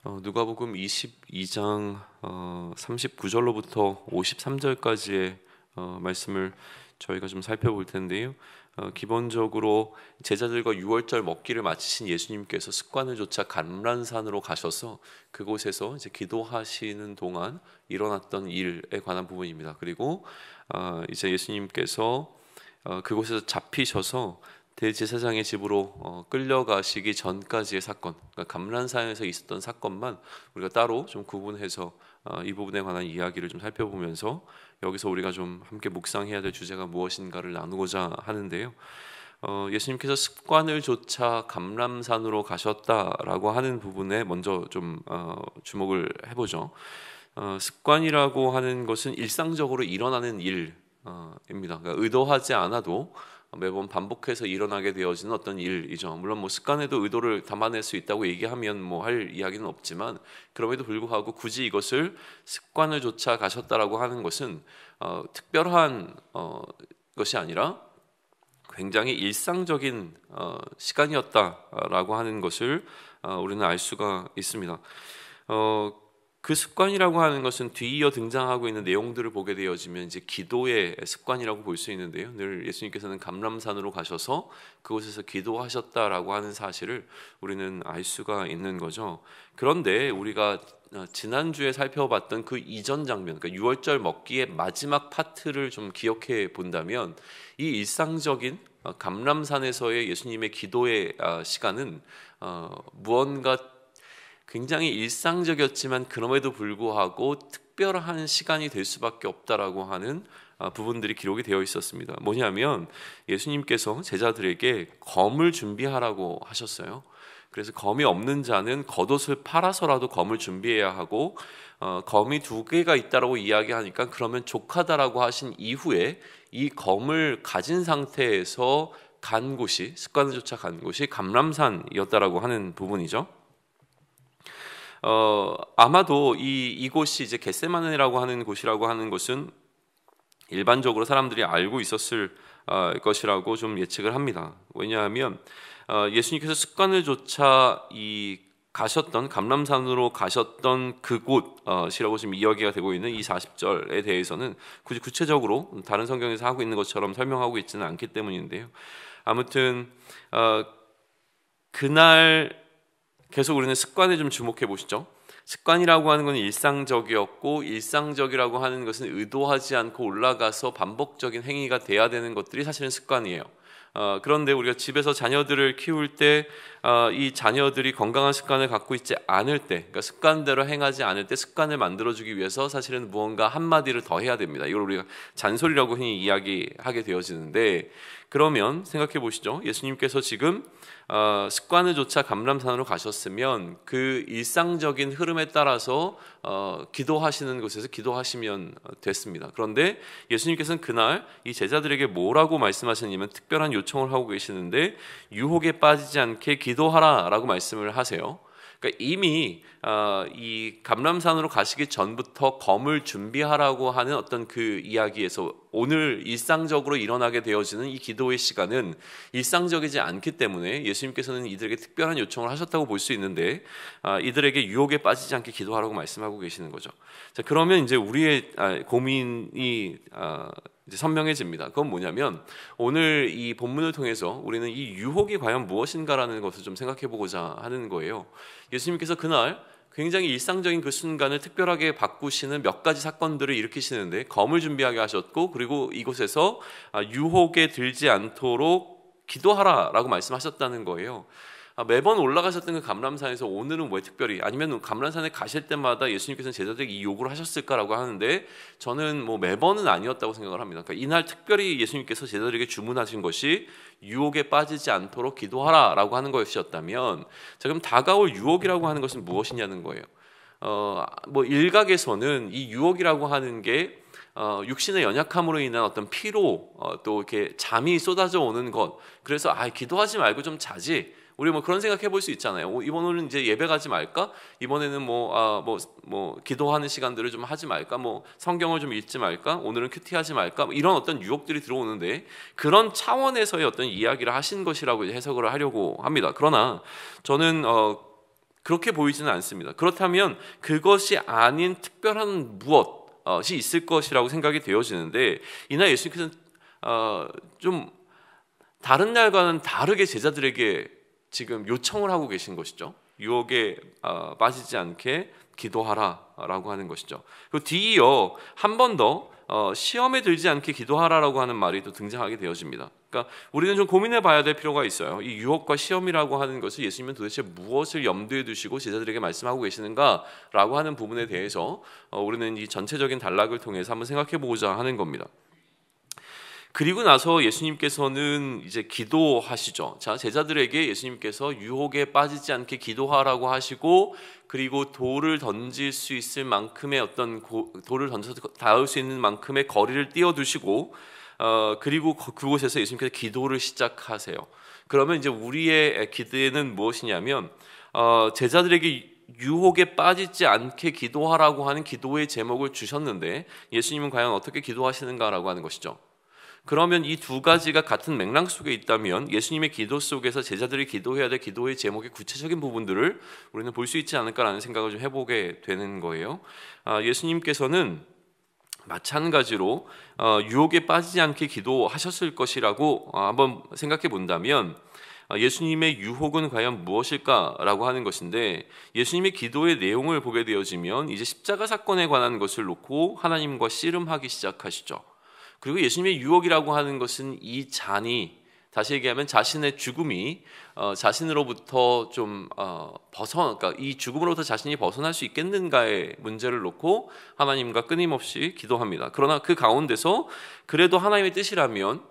누가복음 22장 39절로부터 53절까지의 말씀을 저희가 좀 살펴볼 텐데요. 기본적으로 제자들과 유월절 먹기를 마치신 예수님께서 습관을 좇아 감람산으로 가셔서 그곳에서 이제 기도하시는 동안 일어났던 일에 관한 부분입니다. 그리고 이제 예수님께서 그곳에서 잡히셔서 대제사장의 집으로 끌려가시기 전까지의 사건, 그러니까 감람산에서 있었던 사건만 우리가 따로 좀 구분해서 이 부분에 관한 이야기를 좀 살펴보면서 여기서 우리가 좀 함께 묵상해야 될 주제가 무엇인가를 나누고자 하는데요. 예수님께서 습관을 좇아 감람산으로 가셨다라고 하는 부분에 먼저 좀 주목을 해보죠. 습관이라고 하는 것은 일상적으로 일어나는 일입니다. 그러니까 의도하지 않아도 매번 반복해서 일어나게 되어지는 어떤 일이죠. 물론 뭐 습관에도 의도를 담아낼 수 있다고 얘기하면 뭐 할 이야기는 없지만, 그럼에도 불구하고 굳이 이것을 습관을 좇아 가셨다라고 하는 것은 특별한 것이 아니라 굉장히 일상적인 시간이었다라고 하는 것을 우리는 알 수가 있습니다. 그 습관이라고 하는 것은 뒤이어 등장하고 있는 내용들을 보게 되어지면 이제 기도의 습관이라고 볼 수 있는데요. 늘 예수님께서는 감람산으로 가셔서 그곳에서 기도하셨다라고 하는 사실을 우리는 알 수가 있는 거죠. 그런데 우리가 지난주에 살펴봤던 그 이전 장면, 그러니까 유월절 먹기의 마지막 파트를 좀 기억해 본다면 이 일상적인 감람산에서의 예수님의 기도의 시간은 무언가 굉장히 일상적이었지만 그럼에도 불구하고 특별한 시간이 될 수밖에 없다라고 하는 부분들이 기록이 되어 있었습니다. 뭐냐면 예수님께서 제자들에게 검을 준비하라고 하셨어요. 그래서 검이 없는 자는 겉옷을 팔아서라도 검을 준비해야 하고, 검이 2개가 있다라고 이야기하니까 그러면 족하다라고 하신 이후에 이 검을 가진 상태에서 간 곳이, 습관을 쫓아 간 곳이 감람산이었다라고 하는 부분이죠. 아마도 이곳이 이제 겟세마네라고 하는 곳이라고 하는 것은 일반적으로 사람들이 알고 있었을 것이라고 좀 예측을 합니다. 왜냐하면 예수님께서 습관을 좇아 가셨던 감람산으로 가셨던 그곳이라고 지금 이야기가 되고 있는 이 40절에 대해서는 굳이 구체적으로 다른 성경에서 하고 있는 것처럼 설명하고 있지는 않기 때문인데요. 아무튼 그날 계속 우리는 습관에 좀 주목해 보시죠. 습관이라고 하는 건 일상적이었고, 일상적이라고 하는 것은 의도하지 않고 올라가서 반복적인 행위가 돼야 되는 것들이 사실은 습관이에요. 그런데 우리가 집에서 자녀들을 키울 때 이 자녀들이 건강한 습관을 갖고 있지 않을 때, 그러니까 습관대로 행하지 않을 때 습관을 만들어주기 위해서 사실은 무언가 한마디를 더 해야 됩니다. 이걸 우리가 잔소리라고 흔히 이야기하게 되어지는데, 그러면 생각해 보시죠. 예수님께서 지금 습관을 좇아 감람산으로 가셨으면 그 일상적인 흐름에 따라서 기도하시는 곳에서 기도하시면 됐습니다. 그런데 예수님께서는 그날 이 제자들에게 뭐라고 말씀하시냐면 특별한 요청을 하고 계시는데, 유혹에 빠지지 않게 기도하라라고 말씀을 하세요. 그러니까 이미 이 감람산으로 가시기 전부터 검을 준비하라고 하는 어떤 그 이야기에서 오늘 일상적으로 일어나게 되어지는 이 기도의 시간은 일상적이지 않기 때문에 예수님께서는 이들에게 특별한 요청을 하셨다고 볼 수 있는데, 이들에게 유혹에 빠지지 않게 기도하라고 말씀하고 계시는 거죠. 자, 그러면 이제 우리의 고민이 이제 선명해집니다. 그건 뭐냐면 오늘 이 본문을 통해서 우리는 이 유혹이 과연 무엇인가라는 것을 좀 생각해 보고자 하는 거예요. 예수님께서 그날 굉장히 일상적인 그 순간을 특별하게 바꾸시는 몇 가지 사건들을 일으키시는데, 검을 준비하게 하셨고, 그리고 이곳에서 유혹에 들지 않도록 기도하라라고 말씀하셨다는 거예요. 매번 올라가셨던 그 감람산에서 오늘은 왜 특별히, 아니면 감람산에 가실 때마다 예수님께서는 제자들에게 이 요구를 하셨을까라고 하는데, 저는 뭐 매번은 아니었다고 생각을 합니다. 그러니까 이날 특별히 예수님께서 제자들에게 주문하신 것이 유혹에 빠지지 않도록 기도하라라고 하는 것이었다면, 자, 그럼 다가올 유혹이라고 하는 것은 무엇이냐는 거예요. 뭐 일각에서는 이 유혹이라고 하는 게 육신의 연약함으로 인한 어떤 피로, 또 이렇게 잠이 쏟아져 오는 것, 그래서 기도하지 말고 좀 자지, 우리 뭐 그런 생각해 볼 수 있잖아요. 이번에는 이제 예배 가지 말까? 이번에는 뭐 기도하는 시간들을 좀 하지 말까? 뭐 성경을 좀 읽지 말까? 오늘은 큐티하지 말까? 이런 어떤 유혹들이 들어오는데, 그런 차원에서의 어떤 이야기를 하신 것이라고 해석을 하려고 합니다. 그러나 저는 그렇게 보이지는 않습니다. 그렇다면 그것이 아닌 특별한 무엇이 있을 것이라고 생각이 되어지는데, 이날 예수님께서는 좀 다른 날과는 다르게 제자들에게 지금 요청을 하고 계신 것이죠. 유혹에 빠지지 않게 기도하라라고 하는 것이죠. 그리고 뒤이어 한 번 더 시험에 들지 않게 기도하라라고 하는 말이 또 등장하게 되어집니다. 그러니까 우리는 좀 고민해 봐야 될 필요가 있어요. 이 유혹과 시험이라고 하는 것을 예수님은 도대체 무엇을 염두에 두시고 제자들에게 말씀하고 계시는가라고 하는 부분에 대해서 우리는 이 전체적인 단락을 통해서 한번 생각해 보고자 하는 겁니다. 그리고 나서 예수님께서는 이제 기도하시죠. 자, 제자들에게 예수님께서 유혹에 빠지지 않게 기도하라고 하시고, 그리고 돌을 던질 수 있을 만큼의 어떤 돌을 던져서 닿을 수 있는 만큼의 거리를 띄워두시고, 그리고 그곳에서 예수님께서 기도를 시작하세요. 그러면 이제 우리의 기대는 무엇이냐면, 제자들에게 유혹에 빠지지 않게 기도하라고 하는 기도의 제목을 주셨는데 예수님은 과연 어떻게 기도하시는가라고 하는 것이죠. 그러면 이 두 가지가 같은 맥락 속에 있다면 예수님의 기도 속에서 제자들이 기도해야 될 기도의 제목의 구체적인 부분들을 우리는 볼 수 있지 않을까라는 생각을 좀 해보게 되는 거예요. 예수님께서는 마찬가지로 유혹에 빠지지 않게 기도하셨을 것이라고 한번 생각해 본다면, 예수님의 유혹은 과연 무엇일까라고 하는 것인데, 예수님의 기도의 내용을 보게 되어지면 이제 십자가 사건에 관한 것을 놓고 하나님과 씨름하기 시작하시죠. 그리고 예수님의 유혹이라고 하는 것은 이 잔이, 다시 얘기하면 자신의 죽음이 자신으로부터 좀 그러니까 이 죽음으로부터 자신이 벗어날 수 있겠는가의 문제를 놓고 하나님과 끊임없이 기도합니다. 그러나 그 가운데서 그래도 하나님의 뜻이라면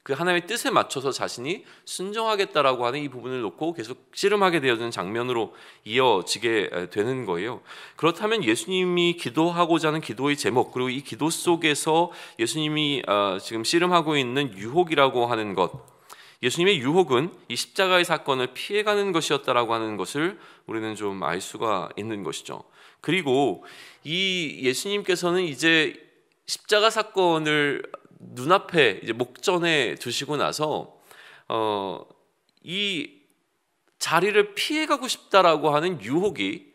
그 하나님의 뜻에 맞춰서 자신이 순종하겠다라고 하는 이 부분을 놓고 계속 씨름하게 되어지는 장면으로 이어지게 되는 거예요. 그렇다면 예수님이 기도하고자 하는 기도의 제목, 그리고 이 기도 속에서 예수님이 지금 씨름하고 있는 유혹이라고 하는 것, 예수님의 유혹은 이 십자가의 사건을 피해가는 것이었다라고 하는 것을 우리는 좀 알 수가 있는 것이죠. 그리고 이 예수님께서는 이제 십자가 사건을 눈앞에 이제 목전에 두시고 나서 이 자리를 피해가고 싶다라고 하는 유혹이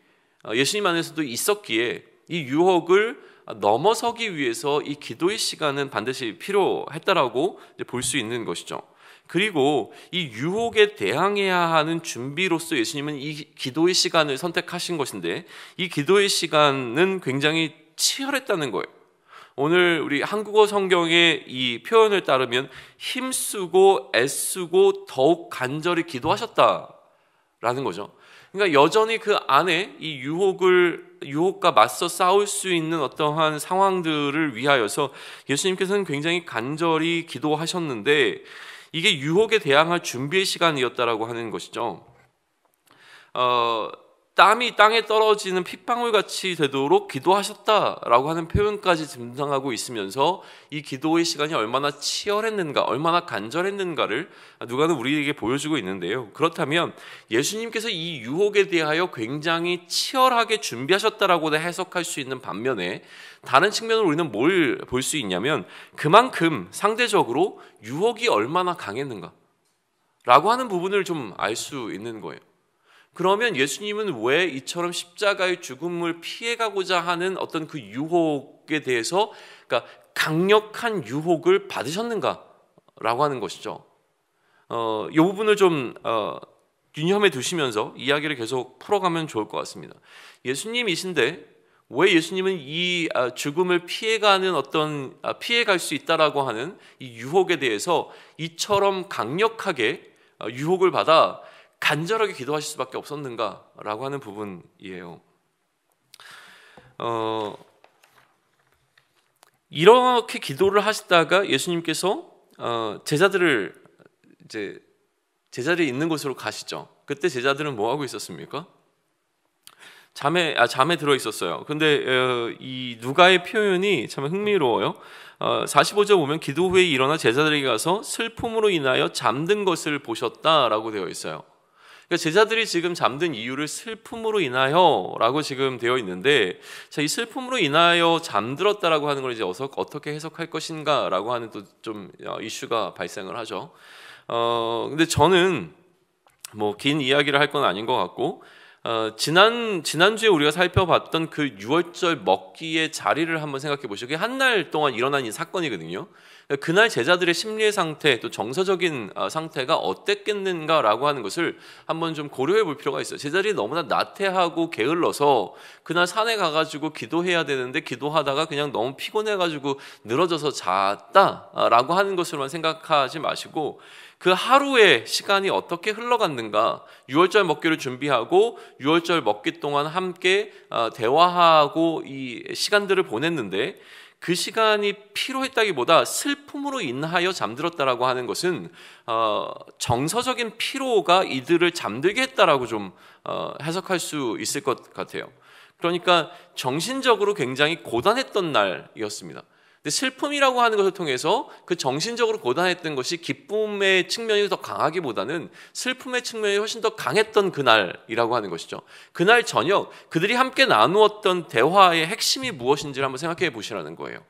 예수님 안에서도 있었기에 이 유혹을 넘어서기 위해서 이 기도의 시간은 반드시 필요했다라고 볼 수 있는 것이죠. 그리고 이 유혹에 대항해야 하는 준비로서 예수님은 이 기도의 시간을 선택하신 것인데, 이 기도의 시간은 굉장히 치열했다는 거예요. 오늘 우리 한국어 성경의 이 표현을 따르면 힘쓰고 애쓰고 더욱 간절히 기도하셨다라는 거죠. 그러니까 여전히 그 안에 이 유혹과 맞서 싸울 수 있는 어떠한 상황들을 위하여서 예수님께서는 굉장히 간절히 기도하셨는데, 이게 유혹에 대항할 준비의 시간이었다라고 하는 것이죠. 땀이 땅에 떨어지는 핏방울 같이 되도록 기도하셨다라고 하는 표현까지 등장하고 있으면서 이 기도의 시간이 얼마나 치열했는가, 얼마나 간절했는가를 누가는 우리에게 보여주고 있는데요. 그렇다면 예수님께서 이 유혹에 대하여 굉장히 치열하게 준비하셨다라고 해석할 수 있는 반면에, 다른 측면으로 우리는 뭘 볼 수 있냐면 그만큼 상대적으로 유혹이 얼마나 강했는가 라고 하는 부분을 좀 알 수 있는 거예요. 그러면 예수님은 왜 이처럼 십자가의 죽음을 피해가고자 하는 어떤 그 유혹에 대해서, 그러니까 강력한 유혹을 받으셨는가라고 하는 것이죠. 이 부분을 좀 유념해 두시면서 이야기를 계속 풀어가면 좋을 것 같습니다. 예수님이신데 왜 예수님은 이 죽음을 피해가는 어떤 피해갈 수 있다라고 하는 이 유혹에 대해서 이처럼 강력하게 유혹을 받아 간절하게 기도하실 수밖에 없었는가라고 하는 부분이에요. 이렇게 기도를 하시다가 예수님께서 제자들이 있는 곳으로 가시죠. 그때 제자들은 뭐 하고 있었습니까? 잠에 들어 있었어요. 근데 이 누가의 표현이 참 흥미로워요. 45절 보면 기도 후에 일어나 제자들에게 가서 슬픔으로 인하여 잠든 것을 보셨다라고 되어 있어요. 그러니까 제자들이 지금 잠든 이유를 슬픔으로 인하여라고 지금 되어 있는데, 자, 이 슬픔으로 인하여 잠들었다라고 하는 걸 이제 어떻게 해석할 것인가라고 하는 또 좀 이슈가 발생을 하죠. 근데 저는 뭐 긴 이야기를 할 건 아닌 것 같고, 지난주에 우리가 살펴봤던 그 유월절 먹기의 자리를 한번 생각해 보시고, 그게 한 날 동안 일어난 이 사건이거든요. 그날 제자들의 심리의 상태, 또 정서적인 상태가 어땠겠는가라고 하는 것을 한번 좀 고려해 볼 필요가 있어요. 제자들이 너무나 나태하고 게을러서 그날 산에 가가지고 기도해야 되는데 기도하다가 그냥 너무 피곤해가지고 늘어져서 잤다라고 하는 것으로만 생각하지 마시고, 그 하루의 시간이 어떻게 흘러갔는가, 유월절 먹기를 준비하고 유월절 먹기 동안 함께 대화하고 이 시간들을 보냈는데, 그 시간이 피로했다기보다 슬픔으로 인하여 잠들었다라고 하는 것은 정서적인 피로가 이들을 잠들게 했다라고 좀 해석할 수 있을 것 같아요. 그러니까 정신적으로 굉장히 고단했던 날이었습니다. 근데 슬픔이라고 하는 것을 통해서 그 정신적으로 고단했던 것이 기쁨의 측면이 더 강하기보다는 슬픔의 측면이 훨씬 더 강했던 그날이라고 하는 것이죠. 그날 저녁 그들이 함께 나누었던 대화의 핵심이 무엇인지를 한번 생각해 보시라는 거예요.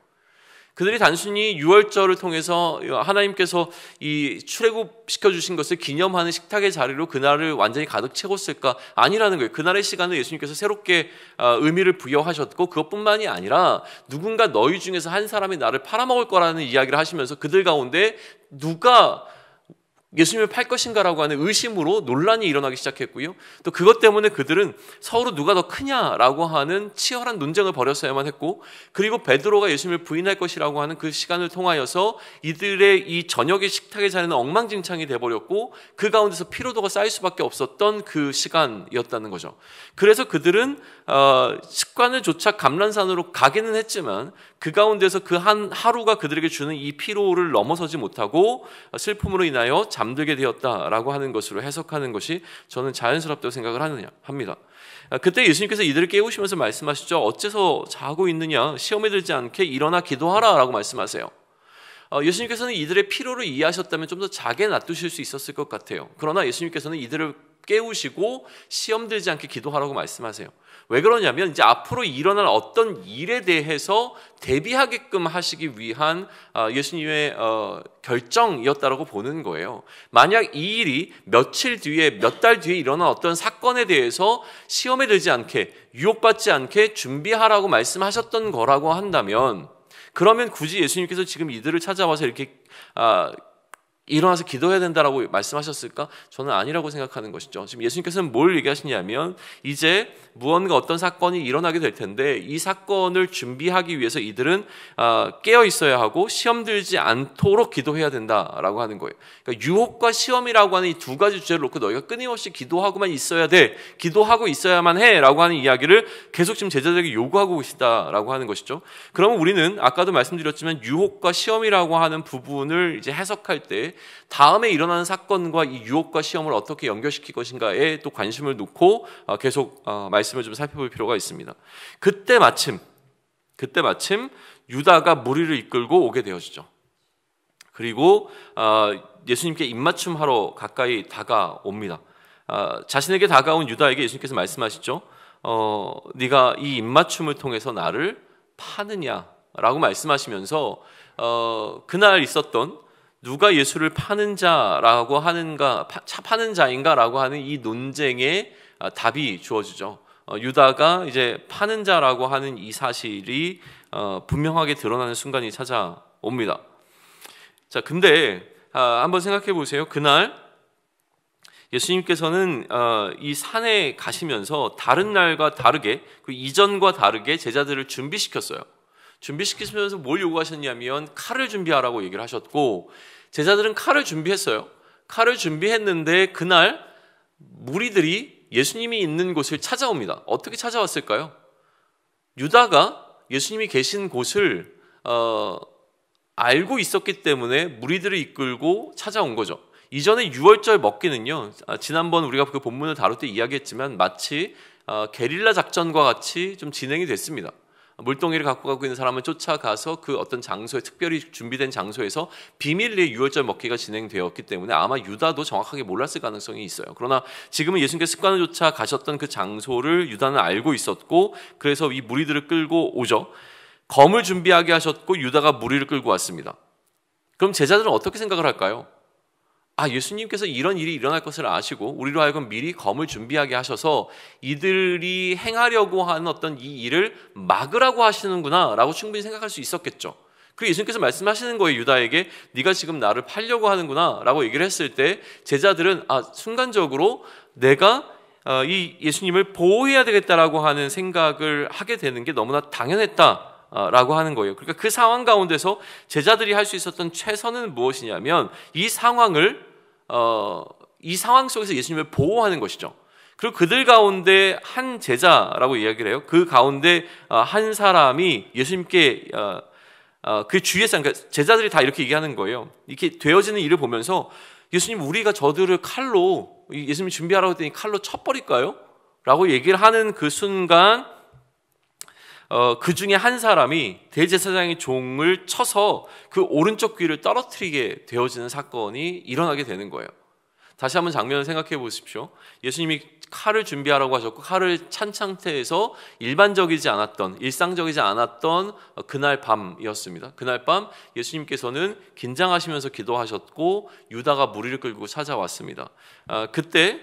그들이 단순히 유월절을 통해서 하나님께서 이 출애굽시켜 주신 것을 기념하는 식탁의 자리로 그날을 완전히 가득 채웠을까? 아니라는 거예요. 그날의 시간을 예수님께서 새롭게 의미를 부여하셨고, 그것뿐만이 아니라 누군가 너희 중에서 한 사람이 나를 팔아먹을 거라는 이야기를 하시면서 그들 가운데 누가 예수님을 팔 것인가라고 하는 의심으로 논란이 일어나기 시작했고요. 또 그것 때문에 그들은 서로 누가 더 크냐라고 하는 치열한 논쟁을 벌였어야만 했고, 그리고 베드로가 예수님을 부인할 것이라고 하는 그 시간을 통하여서 이들의 이 저녁의 식탁의 자리는 엉망진창이 돼버렸고, 그 가운데서 피로도가 쌓일 수밖에 없었던 그 시간이었다는 거죠. 그래서 그들은 습관을 조차 감람산으로 가기는 했지만 그 가운데서 그 한 하루가 그들에게 주는 이 피로를 넘어서지 못하고 슬픔으로 인하여 잠들게 되었다라고 하는 것으로 해석하는 것이 저는 자연스럽다고 생각을 합니다. 그때 예수님께서 이들을 깨우시면서 말씀하시죠. 어째서 자고 있느냐? 시험에 들지 않게 일어나 기도하라 라고 말씀하세요. 예수님께서는 이들의 피로를 이해하셨다면 좀 더 자게 놔두실 수 있었을 것 같아요. 그러나 예수님께서는 이들을 깨우시고 시험 들지 않게 기도하라고 말씀하세요. 왜 그러냐면 이제 앞으로 일어날 어떤 일에 대해서 대비하게끔 하시기 위한 예수님의 결정이었다라고 보는 거예요. 만약 이 일이 며칠 뒤에, 몇 달 뒤에 일어난 어떤 사건에 대해서 시험에 들지 않게, 유혹받지 않게 준비하라고 말씀하셨던 거라고 한다면, 그러면 굳이 예수님께서 지금 이들을 찾아와서 이렇게 일어나서 기도해야 된다라고 말씀하셨을까? 저는 아니라고 생각하는 것이죠. 지금 예수님께서는 뭘 얘기하시냐면, 이제 무언가 어떤 사건이 일어나게 될 텐데 이 사건을 준비하기 위해서 이들은 깨어 있어야 하고 시험 들지 않도록 기도해야 된다라고 하는 거예요. 그러니까 유혹과 시험이라고 하는 이 두 가지 주제를 놓고 너희가 끊임없이 기도하고만 있어야 돼, 기도하고 있어야만 해라고 하는 이야기를 계속 지금 제자들에게 요구하고 계시다라고 하는 것이죠. 그러면 우리는 아까도 말씀드렸지만 유혹과 시험이라고 하는 부분을 이제 해석할 때 다음에 일어나는 사건과 이 유혹과 시험을 어떻게 연결시킬 것인가에 또 관심을 놓고 계속 말씀을 좀 살펴볼 필요가 있습니다. 그때 마침 유다가 무리를 이끌고 오게 되어지죠. 그리고 예수님께 입맞춤하러 가까이 다가옵니다. 자신에게 다가온 유다에게 예수님께서 말씀하시죠. 네가 이 입맞춤을 통해서 나를 파느냐라고 말씀하시면서 그날 있었던 누가 예수를 파는 자라고 하는가, 파는 자인가라고 하는 이 논쟁에 답이 주어지죠. 유다가 이제 파는 자라고 하는 이 사실이 분명하게 드러나는 순간이 찾아옵니다. 자, 근데 한번 생각해 보세요. 그날 예수님께서는 이 산에 가시면서 다른 날과 다르게, 그 이전과 다르게 제자들을 준비시켰어요. 준비시키시면서 뭘 요구하셨냐면 칼을 준비하라고 얘기를 하셨고, 제자들은 칼을 준비했어요. 칼을 준비했는데 그날 무리들이 예수님이 있는 곳을 찾아옵니다. 어떻게 찾아왔을까요? 유다가 예수님이 계신 곳을 알고 있었기 때문에 무리들을 이끌고 찾아온 거죠. 이전에 유월절 먹기는요, 지난번 우리가 그 본문을 다룰 때 이야기했지만 마치 게릴라 작전과 같이 좀 진행이 됐습니다. 물동이를 갖고 가고 있는 사람을 쫓아가서 그 어떤 장소에, 특별히 준비된 장소에서 비밀리에 유월절 먹기가 진행되었기 때문에 아마 유다도 정확하게 몰랐을 가능성이 있어요. 그러나 지금은 예수님께서 습관을 쫓아 가셨던 그 장소를 유다는 알고 있었고, 그래서 이 무리들을 끌고 오죠. 검을 준비하게 하셨고 유다가 무리를 끌고 왔습니다. 그럼 제자들은 어떻게 생각을 할까요? 예수님께서 이런 일이 일어날 것을 아시고 우리로 하여금 미리 검을 준비하게 하셔서 이들이 행하려고 하는 어떤 이 일을 막으라고 하시는구나 라고 충분히 생각할 수 있었겠죠. 그리고 예수님께서 말씀하시는 거예요. 유다에게 네가 지금 나를 팔려고 하는구나 라고 얘기를 했을 때 제자들은 순간적으로 내가 이 예수님을 보호해야 되겠다라고 하는 생각을 하게 되는 게 너무나 당연했다라고 하는 거예요. 그러니까 그 상황 가운데서 제자들이 할 수 있었던 최선은 무엇이냐면 이 상황 속에서 예수님을 보호하는 것이죠. 그리고 그들 가운데 한 제자라고 이야기를 해요. 그 가운데 한 사람이 예수님께 그 주위에서, 그러니까 제자들이 다 이렇게 얘기하는 거예요. 이렇게 되어지는 일을 보면서 예수님, 우리가 저들을 칼로, 예수님 준비하라고 했더니 칼로 쳐버릴까요? 라고 얘기를 하는 그 순간 그 중에 한 사람이 대제사장의 종을 쳐서 그 오른쪽 귀를 떨어뜨리게 되어지는 사건이 일어나게 되는 거예요. 다시 한번 장면을 생각해 보십시오. 예수님이 칼을 준비하라고 하셨고 칼을 찬 상태에서 일상적이지 않았던 그날 밤이었습니다. 그날 밤 예수님께서는 긴장하시면서 기도하셨고 유다가 무리를 끌고 찾아왔습니다. 그때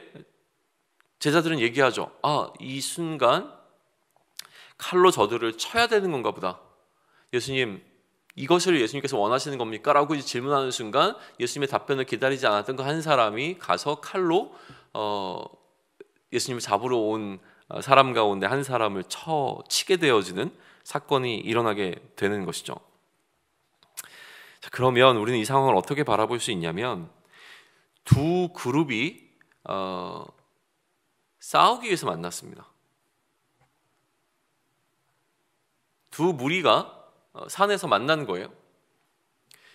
제자들은 얘기하죠. 이 순간 칼로 저들을 쳐야 되는 건가 보다. 예수님, 이것을 예수님께서 원하시는 겁니까? 라고 질문하는 순간 예수님의 답변을 기다리지 않았던 그 한 사람이 가서 칼로 예수님을 잡으러 온 사람 가운데 한 사람을 치게 되어지는 사건이 일어나게 되는 것이죠. 자, 그러면 우리는 이 상황을 어떻게 바라볼 수 있냐면 두 그룹이 싸우기 위해서 만났습니다. 두 무리가 산에서 만난 거예요.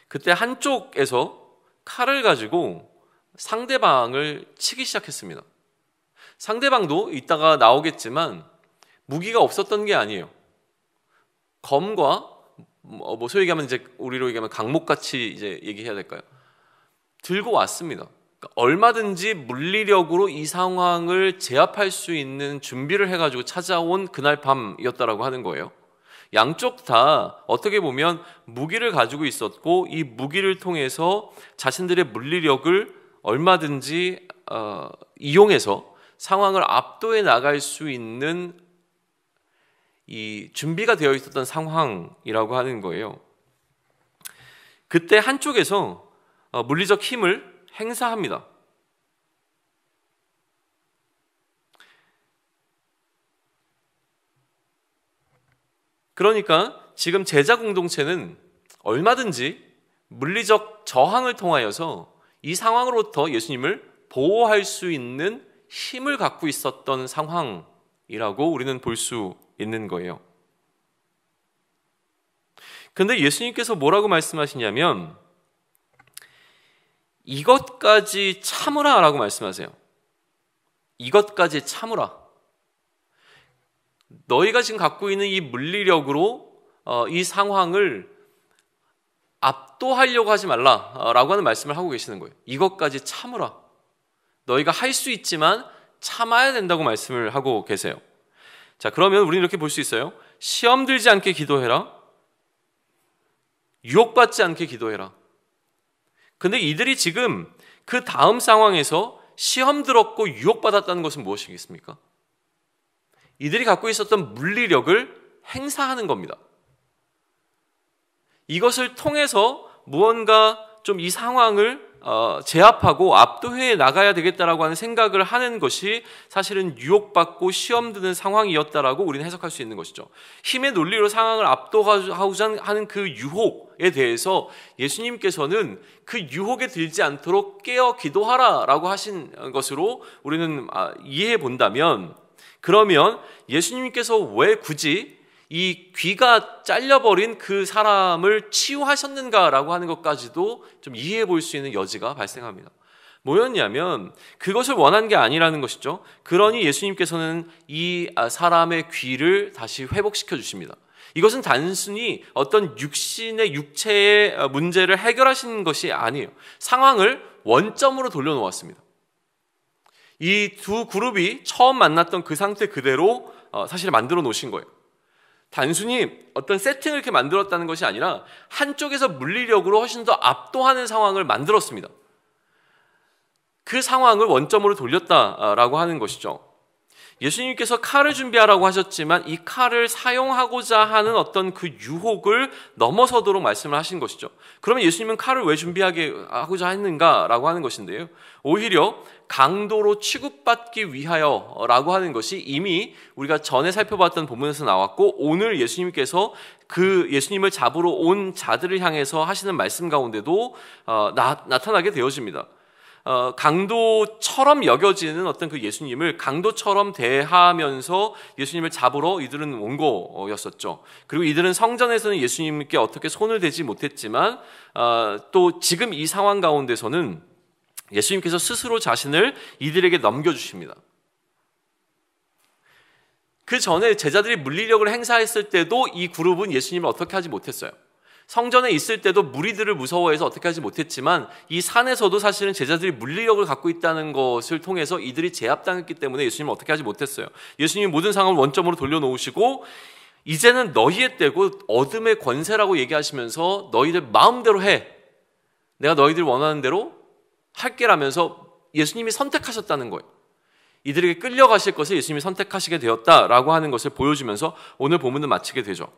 그때 한쪽에서 칼을 가지고 상대방을 치기 시작했습니다. 상대방도 이따가 나오겠지만 무기가 없었던 게 아니에요. 검과 소위 얘기하면 이제 우리로 얘기하면 강목같이 이제 얘기해야 될까요? 들고 왔습니다. 그러니까 얼마든지 물리력으로 이 상황을 제압할 수 있는 준비를 해가지고 찾아온 그날 밤이었다라고 하는 거예요. 양쪽 다 어떻게 보면 무기를 가지고 있었고 이 무기를 통해서 자신들의 물리력을 얼마든지 이용해서 상황을 압도해 나갈 수 있는 이 준비가 되어 있었던 상황이라고 하는 거예요. 그때 한쪽에서 물리적 힘을 행사합니다. 그러니까 지금 제자 공동체는 얼마든지 물리적 저항을 통하여서 이 상황으로부터 예수님을 보호할 수 있는 힘을 갖고 있었던 상황이라고 우리는 볼 수 있는 거예요. 그런데 예수님께서 뭐라고 말씀하시냐면 이것까지 참으라 라고 말씀하세요. 이것까지 참으라. 너희가 지금 갖고 있는 이 물리력으로 이 상황을 압도하려고 하지 말라라고 하는 말씀을 하고 계시는 거예요. 이것까지 참으라. 너희가 할 수 있지만 참아야 된다고 말씀을 하고 계세요. 자, 그러면 우리는 이렇게 볼 수 있어요. 시험 들지 않게 기도해라. 유혹받지 않게 기도해라. 근데 이들이 지금 그 다음 상황에서 시험 들었고 유혹받았다는 것은 무엇이겠습니까? 이들이 갖고 있었던 물리력을 행사하는 겁니다. 이것을 통해서 무언가 좀 이 상황을 제압하고 압도해 나가야 되겠다라고 하는 생각을 하는 것이 사실은 유혹받고 시험 드는 상황이었다라고 우리는 해석할 수 있는 것이죠. 힘의 논리로 상황을 압도하고자 하는 그 유혹에 대해서 예수님께서는 그 유혹에 들지 않도록 깨어 기도하라라고 하신 것으로 우리는 이해해 본다면, 그러면 예수님께서 왜 굳이 이 귀가 잘려버린 그 사람을 치유하셨는가라고 하는 것까지도 좀 이해해 볼 수 있는 여지가 발생합니다. 뭐였냐면 그것을 원한 게 아니라는 것이죠. 그러니 예수님께서는 이 사람의 귀를 다시 회복시켜 주십니다. 이것은 단순히 어떤 육체의 문제를 해결하시는 것이 아니에요. 상황을 원점으로 돌려놓았습니다. 이 두 그룹이 처음 만났던 그 상태 그대로 사실 만들어 놓으신 거예요. 단순히 어떤 세팅을 이렇게 만들었다는 것이 아니라 한쪽에서 물리력으로 훨씬 더 압도하는 상황을 만들었습니다. 그 상황을 원점으로 돌렸다라고 하는 것이죠. 예수님께서 칼을 준비하라고 하셨지만 이 칼을 사용하고자 하는 어떤 그 유혹을 넘어서도록 말씀을 하신 것이죠. 그러면 예수님은 칼을 왜 준비하게 하고자 했는가라고 하는 것인데요. 오히려 강도로 취급받기 위하여라고 하는 것이 이미 우리가 전에 살펴봤던 본문에서 나왔고, 오늘 예수님께서 그 예수님을 잡으러 온 자들을 향해서 하시는 말씀 가운데도 나타나게 되어집니다. 강도처럼 여겨지는 어떤 그 예수님을 강도처럼 대하면서 예수님을 잡으러 이들은 온 거였었죠. 그리고 이들은 성전에서는 예수님께 어떻게 손을 대지 못했지만 또 지금 이 상황 가운데서는 예수님께서 스스로 자신을 이들에게 넘겨주십니다. 그 전에 제자들이 물리력을 행사했을 때도 이 그룹은 예수님을 어떻게 하지 못했어요. 성전에 있을 때도 무리들을 무서워해서 어떻게 하지 못했지만 이 산에서도 사실은 제자들이 물리력을 갖고 있다는 것을 통해서 이들이 제압당했기 때문에 예수님을 어떻게 하지 못했어요. 예수님이 모든 상황을 원점으로 돌려놓으시고 이제는 너희의 때고 어둠의 권세라고 얘기하시면서 너희들 마음대로 해. 내가 너희들 원하는 대로 할게라면서 예수님이 선택하셨다는 거예요. 이들에게 끌려가실 것을 예수님이 선택하시게 되었다라고 하는 것을 보여주면서 오늘 본문을 마치게 되죠.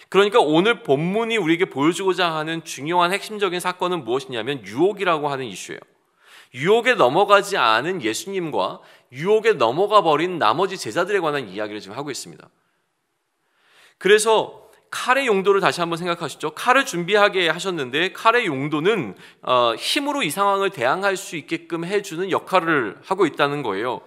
그러니까 오늘 본문이 우리에게 보여주고자 하는 중요한 핵심적인 사건은 무엇이냐면 유혹이라고 하는 이슈예요. 유혹에 넘어가지 않은 예수님과 유혹에 넘어가 버린 나머지 제자들에 관한 이야기를 지금 하고 있습니다. 그래서 칼의 용도를 다시 한번 생각하시죠. 칼을 준비하게 하셨는데 칼의 용도는 힘으로 이 상황을 대항할 수 있게끔 해주는 역할을 하고 있다는 거예요.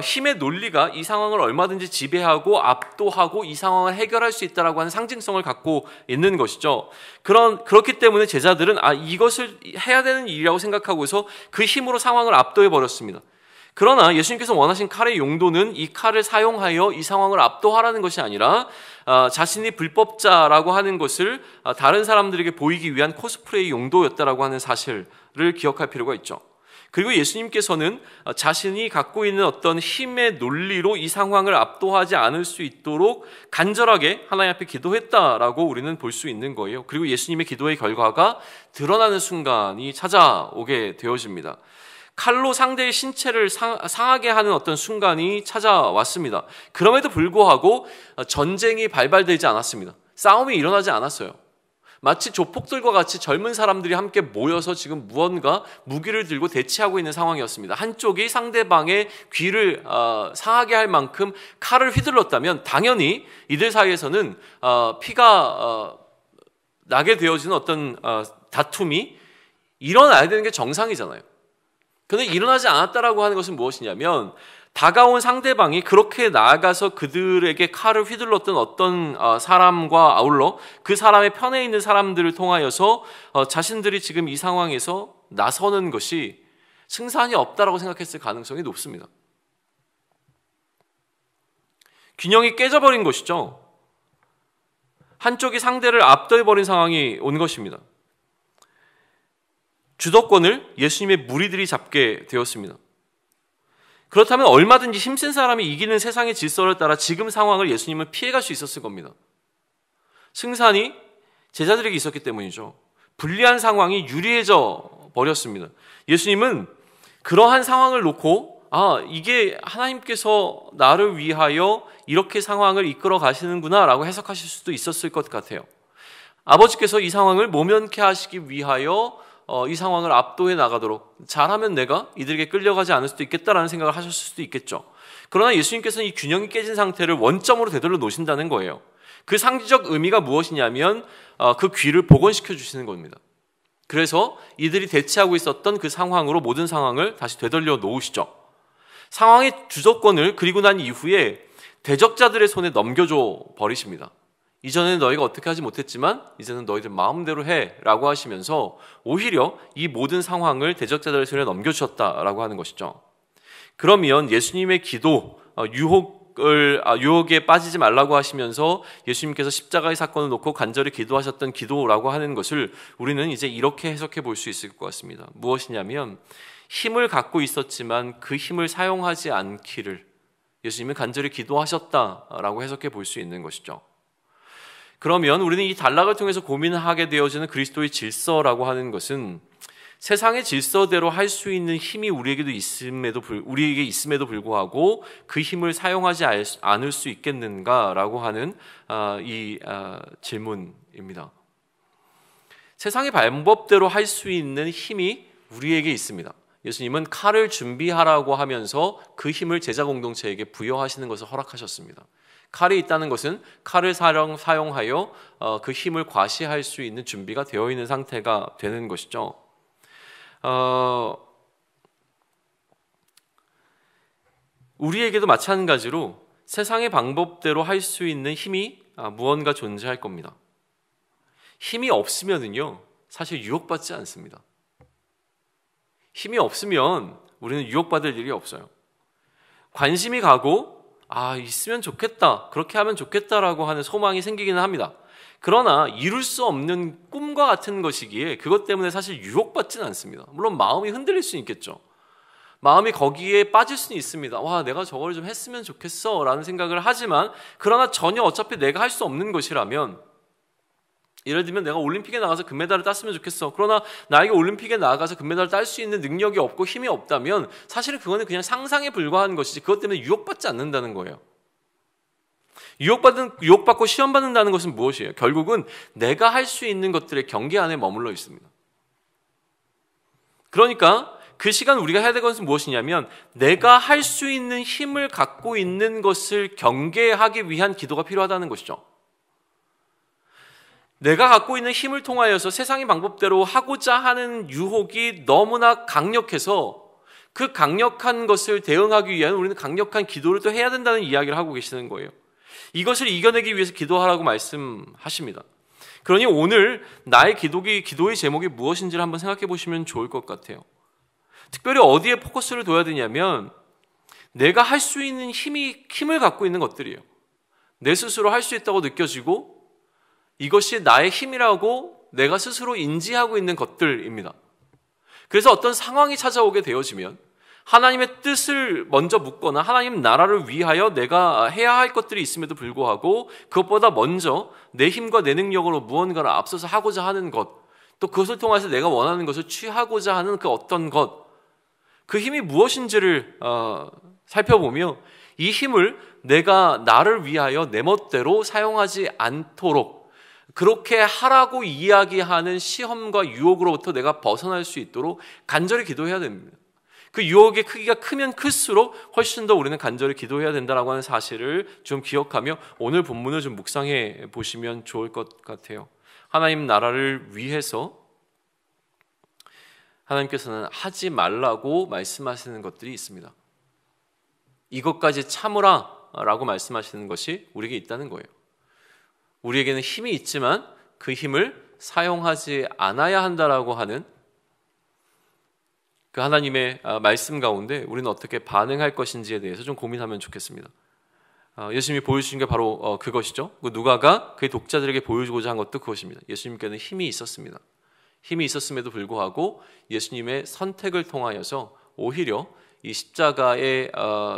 힘의 논리가 이 상황을 얼마든지 지배하고 압도하고 이 상황을 해결할 수 있다라고 하는 상징성을 갖고 있는 것이죠. 그렇기 때문에 제자들은 이것을 해야 되는 일이라고 생각하고서 그 힘으로 상황을 압도해 버렸습니다. 그러나 예수님께서 원하신 칼의 용도는 이 칼을 사용하여 이 상황을 압도하라는 것이 아니라 자신이 불법자라고 하는 것을 다른 사람들에게 보이기 위한 코스프레의 용도였다라고 하는 사실을 기억할 필요가 있죠. 그리고 예수님께서는 자신이 갖고 있는 어떤 힘의 논리로 이 상황을 압도하지 않을 수 있도록 간절하게 하나님 앞에 기도했다라고 우리는 볼 수 있는 거예요. 그리고 예수님의 기도의 결과가 드러나는 순간이 찾아오게 되어집니다. 칼로 상대의 신체를 상하게 하는 어떤 순간이 찾아왔습니다. 그럼에도 불구하고 전쟁이 발발되지 않았습니다. 싸움이 일어나지 않았어요. 마치 조폭들과 같이 젊은 사람들이 함께 모여서 지금 무언가 무기를 들고 대치하고 있는 상황이었습니다. 한쪽이 상대방의 귀를 상하게 할 만큼 칼을 휘둘렀다면 당연히 이들 사이에서는 피가 나게 되어지는 어떤 다툼이 일어나야 되는 게 정상이잖아요. 그런데 일어나지 않았다라고 하는 것은 무엇이냐면 다가온 상대방이 그렇게 나아가서 그들에게 칼을 휘둘렀던 어떤 사람과 아울러 그 사람의 편에 있는 사람들을 통하여서 자신들이 지금 이 상황에서 나서는 것이 승산이 없다라고 생각했을 가능성이 높습니다. 균형이 깨져버린 것이죠. 한쪽이 상대를 압도해버린 상황이 온 것입니다. 주도권을 예수님의 무리들이 잡게 되었습니다. 그렇다면 얼마든지 힘센 사람이 이기는 세상의 질서를 따라 지금 상황을 예수님은 피해갈 수 있었을 겁니다. 승산이 제자들에게 있었기 때문이죠. 불리한 상황이 유리해져 버렸습니다. 예수님은 그러한 상황을 놓고 이게 하나님께서 나를 위하여 이렇게 상황을 이끌어 가시는구나 라고 해석하실 수도 있었을 것 같아요. 아버지께서 이 상황을 모면케 하시기 위하여 이 상황을 압도해 나가도록 잘하면 내가 이들에게 끌려가지 않을 수도 있겠다라는 생각을 하셨을 수도 있겠죠. 그러나 예수님께서는 이 균형이 깨진 상태를 원점으로 되돌려 놓으신다는 거예요. 그 상징적 의미가 무엇이냐면 그 귀를 복원시켜 주시는 겁니다. 그래서 이들이 대치하고 있었던 그 상황으로 모든 상황을 다시 되돌려 놓으시죠. 상황의 주도권을 그리고 난 이후에 대적자들의 손에 넘겨줘 버리십니다. 이전에는 너희가 어떻게 하지 못했지만 이제는 너희들 마음대로 해 라고 하시면서 오히려 이 모든 상황을 대적자들의 손에 넘겨주셨다라고 하는 것이죠. 그러면 예수님의 기도, 유혹에 빠지지 말라고 하시면서 예수님께서 십자가의 사건을 놓고 간절히 기도하셨던 기도라고 하는 것을 우리는 이제 이렇게 해석해 볼 수 있을 것 같습니다. 무엇이냐면 힘을 갖고 있었지만 그 힘을 사용하지 않기를 예수님은 간절히 기도하셨다라고 해석해 볼 수 있는 것이죠. 그러면 우리는 이 단락을 통해서 고민하게 되어지는 그리스도의 질서라고 하는 것은 세상의 질서대로 할 수 있는 힘이 우리에게 있음에도 불구하고 그 힘을 사용하지 않을 수 있겠는가라고 하는 질문입니다. 세상의 방법대로 할 수 있는 힘이 우리에게 있습니다. 예수님은 칼을 준비하라고 하면서 그 힘을 제자 공동체에게 부여하시는 것을 허락하셨습니다. 칼이 있다는 것은 칼을 사용하여 그 힘을 과시할 수 있는 준비가 되어 있는 상태가 되는 것이죠. 우리에게도 마찬가지로 세상의 방법대로 할 수 있는 힘이 무언가 존재할 겁니다. 힘이 없으면은요, 사실 유혹받지 않습니다. 힘이 없으면 우리는 유혹받을 일이 없어요. 관심이 가고 있으면 좋겠다, 그렇게 하면 좋겠다라고 하는 소망이 생기기는 합니다. 그러나 이룰 수 없는 꿈과 같은 것이기에 그것 때문에 사실 유혹받지는 않습니다. 물론 마음이 흔들릴 수는 있겠죠. 마음이 거기에 빠질 수는 있습니다. 내가 저걸 좀 했으면 좋겠어 라는 생각을 하지만, 그러나 전혀 어차피 내가 할 수 없는 것이라면, 예를 들면 내가 올림픽에 나가서 금메달을 땄으면 좋겠어. 그러나 나에게 올림픽에 나가서 금메달을 딸 수 있는 능력이 없고 힘이 없다면 사실은 그거는 그냥 상상에 불과한 것이지, 그것 때문에 유혹받지 않는다는 거예요. 유혹받고 시험받는다는 것은 무엇이에요? 결국은 내가 할 수 있는 것들의 경계 안에 머물러 있습니다. 그러니까 그 시간 우리가 해야 될 것은 무엇이냐면, 내가 할 수 있는 힘을 갖고 있는 것을 경계하기 위한 기도가 필요하다는 것이죠. 내가 갖고 있는 힘을 통하여서 세상의 방법대로 하고자 하는 유혹이 너무나 강력해서 그 강력한 것을 대응하기 위한 우리는 강력한 기도를 또 해야 된다는 이야기를 하고 계시는 거예요. 이것을 이겨내기 위해서 기도하라고 말씀하십니다. 그러니 오늘 나의 기도의 제목이 무엇인지를 한번 생각해 보시면 좋을 것 같아요. 특별히 어디에 포커스를 둬야 되냐면, 내가 할 수 있는 힘을 갖고 있는 것들이에요. 내 스스로 할 수 있다고 느껴지고 이것이 나의 힘이라고 내가 스스로 인지하고 있는 것들입니다. 그래서 어떤 상황이 찾아오게 되어지면 하나님의 뜻을 먼저 묻거나 하나님 나라를 위하여 내가 해야 할 것들이 있음에도 불구하고 그것보다 먼저 내 힘과 내 능력으로 무언가를 앞서서 하고자 하는 것, 또 그것을 통해서 내가 원하는 것을 취하고자 하는 그 어떤 것, 그 힘이 무엇인지를 살펴보며 이 힘을 내가 나를 위하여 내 멋대로 사용하지 않도록, 그렇게 하라고 이야기하는 시험과 유혹으로부터 내가 벗어날 수 있도록 간절히 기도해야 됩니다. 그 유혹의 크기가 크면 클수록 훨씬 더 우리는 간절히 기도해야 된다라고 하는 사실을 좀 기억하며 오늘 본문을 좀 묵상해 보시면 좋을 것 같아요. 하나님 나라를 위해서 하나님께서는 하지 말라고 말씀하시는 것들이 있습니다. 이것까지 참으라 라고 말씀하시는 것이 우리에게 있다는 거예요. 우리에게는 힘이 있지만 그 힘을 사용하지 않아야 한다라고 하는 그 하나님의 말씀 가운데 우리는 어떻게 반응할 것인지에 대해서 좀 고민하면 좋겠습니다. 예수님이 보여주신 게 바로 그것이죠. 누가가 그의 독자들에게 보여주고자 한 것도 그것입니다. 예수님께는 힘이 있었습니다. 힘이 있었음에도 불구하고 예수님의 선택을 통하여서 오히려 이 십자가의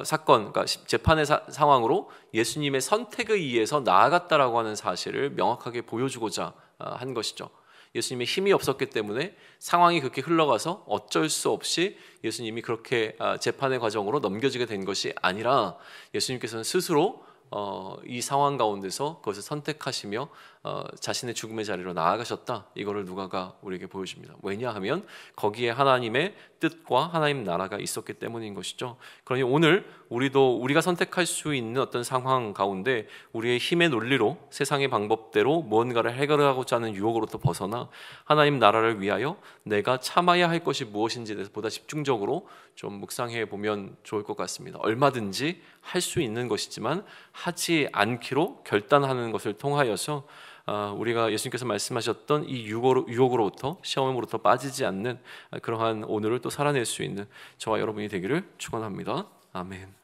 사건, 그러니까 재판의 상황으로 예수님의 선택에 의해서 나아갔다라고 하는 사실을 명확하게 보여주고자 한 것이죠. 예수님의 힘이 없었기 때문에 상황이 그렇게 흘러가서 어쩔 수 없이 예수님이 그렇게 재판의 과정으로 넘겨지게 된 것이 아니라 예수님께서는 스스로 이 상황 가운데서 그것을 선택하시며 자신의 죽음의 자리로 나아가셨다. 이거를 누가가 우리에게 보여줍니다. 왜냐하면 거기에 하나님의 뜻과 하나님 나라가 있었기 때문인 것이죠. 그러니 오늘 우리가 선택할 수 있는 어떤 상황 가운데 우리의 힘의 논리로 세상의 방법대로 무언가를 해결하고자 하는 유혹으로부터 벗어나 하나님 나라를 위하여 내가 참아야 할 것이 무엇인지에 대해서 보다 집중적으로 좀 묵상해 보면 좋을 것 같습니다. 얼마든지 할 수 있는 것이지만 하지 않기로 결단하는 것을 통하여서 우리가 예수님께서 말씀하셨던 이 유혹으로부터, 시험으로부터 빠지지 않는 그러한 오늘을 또 살아낼 수 있는 저와 여러분이 되기를 축원합니다. 아멘.